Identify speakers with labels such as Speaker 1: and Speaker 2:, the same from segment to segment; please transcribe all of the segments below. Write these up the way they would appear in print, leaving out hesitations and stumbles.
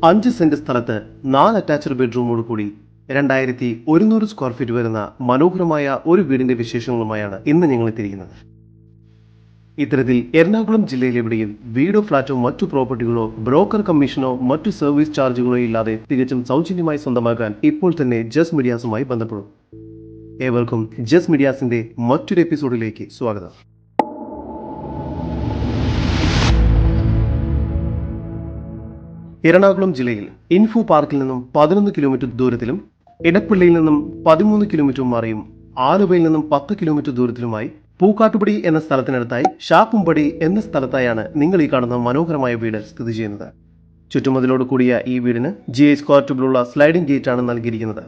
Speaker 1: 5 saint സ്ഥലത്ത് 4 attached ബെഡ്റൂമോട് കൂടി 2100 square feet വരുന്ന മനോഹരമായ ഒരു വീടിന്റെ വിശേഷങ്ങളുമായാണ് ഇന്ന് ഞങ്ങൾ എത്തിയിരിക്കുന്നത്. ഇത്തരത്തിൽ എറണാകുളം ജില്ലയിലെവിടെയും വീടോ ഫ്ളാറ്റോ മറ്റു പ്രോപ്പർട്ടികളോ ബ്രോക്കർ കമ്മീഷനോ മറ്റു സർവീസ് ചാർജുകളോ ഇല്ലാതെ തികച്ചും സൗജന്യമായി സ്വന്തമാക്കാൻ ഇപ്പോൾ തന്നെ ജസ് മീഡിയാസുമായി ബന്ധപ്പെടും. ഏവർക്കും ജസ് മീഡിയാസിന്റെ മറ്റൊരു എപ്പിസോഡിലേക്ക് സ്വാഗതം. എറണാകുളം ജില്ലയിൽ ഇൻഫോ പാർക്കിൽ നിന്നും 11 കിലോമീറ്റർ ദൂരത്തിലും ഇടപ്പള്ളിയിൽ നിന്നും 13 കിലോമീറ്റർ മാറിയും ആലുവയിൽ നിന്നും 10 കിലോമീറ്റർ ദൂരത്തിലുമായി പൂക്കാട്ടുപടി എന്ന സ്ഥലത്തിനടുത്തായി ഷാപ്പുംപടി എന്ന സ്ഥലത്തായാണ് നിങ്ങൾ ഈ കാണുന്ന മനോഹരമായ വീട് സ്ഥിതി ചെയ്യുന്നത്. ചുറ്റുമതിലോട് കൂടിയ ഈ വീടിന് GI സ്ക്വയർ സ്ലൈഡിംഗ് ഗേറ്റ് ആണ് നൽകിയിരിക്കുന്നത്.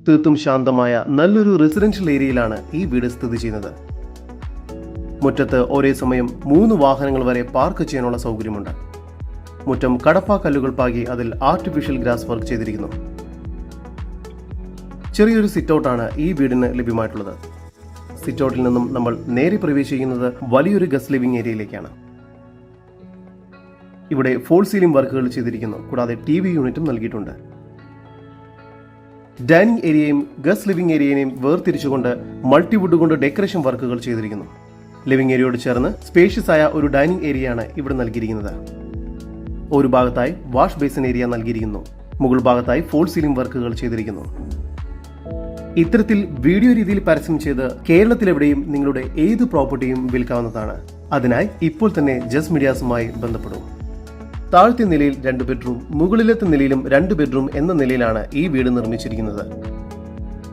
Speaker 1: തീർത്തും ശാന്തമായ നല്ലൊരു റെസിഡൻഷ്യൽ ഏരിയയിലാണ് ഈ വീട് സ്ഥിതി ചെയ്യുന്നത്. മുറ്റത്ത് ഒരേ സമയം 3 വാഹനങ്ങൾ വരെ പാർക്ക് ചെയ്യാനുള്ള സൗകര്യമുണ്ട്. മുറ്റം കടപ്പാ കല്ലുകൾ പാകി അതിൽ ആർട്ടിഫിഷ്യൽ ഗ്രാസ് വർക്ക് ചെയ്തിരിക്കുന്നു. ചെറിയൊരു സിറ്റൗട്ടാണ് ഈ വീടിന് ലഭ്യമായിട്ടുള്ളത്. സിറ്റൗട്ടിൽ നിന്നും നമ്മൾ നേരെ പ്രവേശിക്കുന്നത് വലിയൊരു ഗസ്റ്റ് ലിവിംഗ് ഏരിയയിലേക്കാണ്. ഇവിടെ ഫോൾ സീലിംഗ് വർക്കുകൾ ചെയ്തിരിക്കുന്നു. കൂടാതെ TV യൂണിറ്റും നൽകിയിട്ടുണ്ട്. ഡൈനിങ് ഏരിയയും ഗസ്റ്റ് ലിവിംഗ് ഏരിയയെയും വേർതിരിച്ചുകൊണ്ട് മൾട്ടിവുഡ് കൊണ്ട് ഡെക്കറേഷൻ വർക്കുകൾ ചെയ്തിരിക്കുന്നു. ലിവിംഗ് ഏരിയയോട് ചേർന്ന് സ്പേഷ്യസ് ആയ ഒരു ഡൈനിങ് ഏരിയയാണ് ഇവിടെ നൽകിയിരിക്കുന്നത്. ഒരു ഭാഗത്തായി വാഷ് ബേസിൻ ഏരിയ നൽകിയിരിക്കുന്നു. മുകൾ ഭാഗത്തായി ഫോൾ സീലിംഗ് വർക്കുകൾ ചെയ്തിരിക്കുന്നു. ഇത്തരത്തിൽ വീഡിയോ രീതിയിൽ പരസ്യം ചെയ്ത് കേരളത്തിലെവിടെയും നിങ്ങളുടെ ഏത് പ്രോപ്പർട്ടിയും വിൽക്കാവുന്നതാണ്. അതിനായി ഇപ്പോൾ തന്നെ ജസ് മീഡിയാസുമായി ബന്ധപ്പെടും. താഴത്തെ നിലയിൽ 2 ബെഡ്റൂം, മുകളിലത്തെ നിലയിലും 2 ബെഡ്റൂം എന്ന നിലയിലാണ് ഈ വീട് നിർമ്മിച്ചിരിക്കുന്നത്.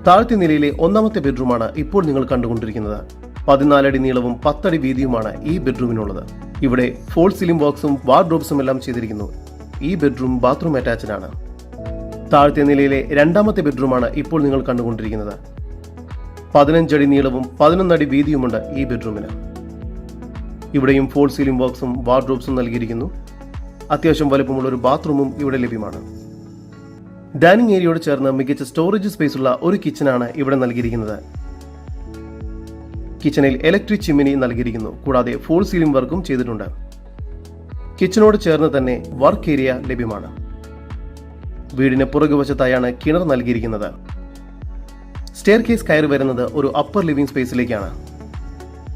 Speaker 1: താഴത്തെ നിലയിലെ 1ാമത്തെ ബെഡ്റൂമാണ് ഇപ്പോൾ നിങ്ങൾ കണ്ടുകൊണ്ടിരിക്കുന്നത്. 14 അടി നീളവും 10 അടി വീതിയുമാണ് ഈ ബെഡ്റൂമിനുള്ളത്. ഇവിടെ ഫോൾ സീലിംഗ് ബോക്സും വാർഡ്രോബ്സും എല്ലാം ചെയ്തിരിക്കുന്നു. ഈ ബെഡ്റൂം ബാത്റൂം അറ്റാച്ച്ഡ് ആണ്. താഴത്തെ നിലയിലെ 2ാമത്തെ ബെഡ്റൂമാണ് ഇപ്പോൾ നിങ്ങൾ കണ്ടുകൊണ്ടിരിക്കുന്നത്. 15 അടി നീളവും 11 അടി വീതിയുമുണ്ട് ഈ ബെഡ്റൂമിന്. ഇവിടെയും ഫോൾ സീലിംഗ് ബോക്സും വാർഡ്രോബ്സും നൽകിയിരിക്കുന്നു. അത്യാവശ്യം വലുപ്പമുള്ള ഒരു ബാത്റൂമും ഇവിടെ ലഭ്യമാണ്. ഡൈനിങ് ഏരിയയോട് ചേർന്ന് മികച്ച സ്റ്റോറേജ് സ്പേസ് ഉള്ള ഒരു കിച്ചനാണ് ഇവിടെ നൽകിയിരിക്കുന്നത്. കിച്ചണിൽ ഇലക്ട്രിക് ചിമ്മിനി നൽകിയിരിക്കുന്നു. കൂടാതെ ഫോൾ സീലിംഗ് വർക്കും ചെയ്തിട്ടുണ്ട്. കിച്ചണോട് ചേർന്ന് തന്നെ വർക്ക് ഏരിയ ലഭ്യമാണ്. വീടിന് പുറകുവശത്തായാണ് കിണർ നൽകിയിരിക്കുന്നത്. സ്റ്റെയർ കേസ് കയറി വരുന്നത് ഒരു അപ്പർ ലിവിംഗ് സ്പേസിലേക്കാണ്.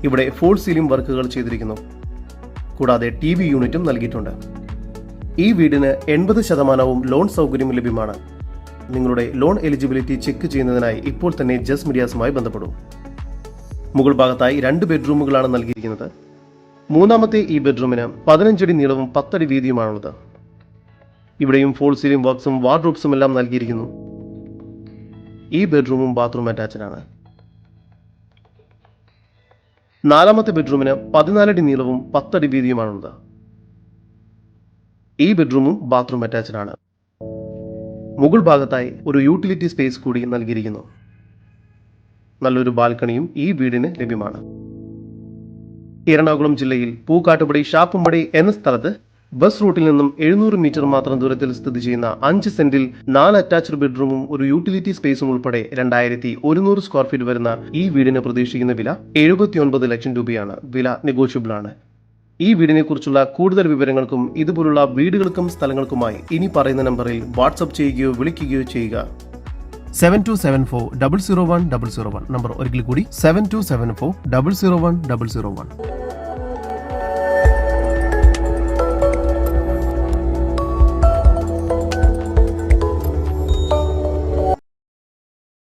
Speaker 1: ഇവിടെ ഫോൾ സീലിംഗ് വർക്കുകൾ ചെയ്തിരിക്കുന്നു. കൂടാതെ TV യൂണിറ്റും നൽകിയിട്ടുണ്ട്. ഈ വീടിന് 80% ലോൺ സൗകര്യം ലഭ്യമാണ്. നിങ്ങളുടെ ലോൺ എലിജിബിലിറ്റി ചെക്ക് ചെയ്യുന്നതിനായി ഇപ്പോൾ തന്നെ ജസ് മീഡിയാസുമായി ബന്ധപ്പെടും. മുകൾ ഭാഗത്തായി 2 ബെഡ്റൂമുകളാണ് നൽകിയിരിക്കുന്നത്. 3ാമത്തെ ഈ ബെഡ്റൂമിന് 15 അടി നീളവും 10 അടി വീതിയുമാണുള്ളത്. ഇവിടെയും ഫോൾ സീലിംഗ് ബോക്സും വാർഡ്രോബ്സും എല്ലാം നൽകിയിരിക്കുന്നു. ഈ ബെഡ്റൂമും ബാത്റൂം അറ്റാച്ച്ഡ് ആണ്. 4ാമത്തെ ബെഡ്റൂമിന് 14 അടി നീളവും 10 അടി വീതിയുമാണുള്ളത്. ഈ ബെഡ്റൂമും ബാത്റൂം അറ്റാച്ച്ഡ് ആണ്. മുകൾ ഭാഗത്തായി ഒരു യൂട്ടിലിറ്റി സ്പേസ് കൂടി നൽകിയിരിക്കുന്നു. നല്ലൊരു ബാൽക്കണിയും ഈ വീടിന് ലഭ്യമാണ്. എറണാകുളം ജില്ലയിൽ പൂക്കാട്ടുപടി ഷാപ്പുംപടി എന്ന സ്ഥലത്ത് ബസ് റൂട്ടിൽ നിന്നും 700 മീറ്റർ മാത്രം ദൂരത്തിൽ സ്ഥിതി ചെയ്യുന്ന 5 സെന്റിൽ 4 അറ്റാച്ച്ഡ് ബെഡ്റൂമും ഒരു യൂട്ടിലിറ്റി സ്പേസും ഉൾപ്പെടെ 2100 സ്ക്വയർ ഫീറ്റ് വരുന്ന ഈ വീടിന് പ്രതീക്ഷിക്കുന്ന വില 79 ലക്ഷം രൂപയാണ്. വില നെഗോഷ്യബിൾ ആണ്. ഈ വീടിനെ കുറിച്ചുള്ള കൂടുതൽ വിവരങ്ങൾക്കും ഇതുപോലുള്ള വീടുകൾക്കും സ്ഥലങ്ങൾക്കുമായി ഇനി പറയുന്ന നമ്പറിൽ വാട്സ്ആപ്പ് ചെയ്യുകയോ വിളിക്കുകയോ ചെയ്യുക. 7274 001 001 നമ്പർ ഒരിക്കൽ കൂടി 7274 001 001.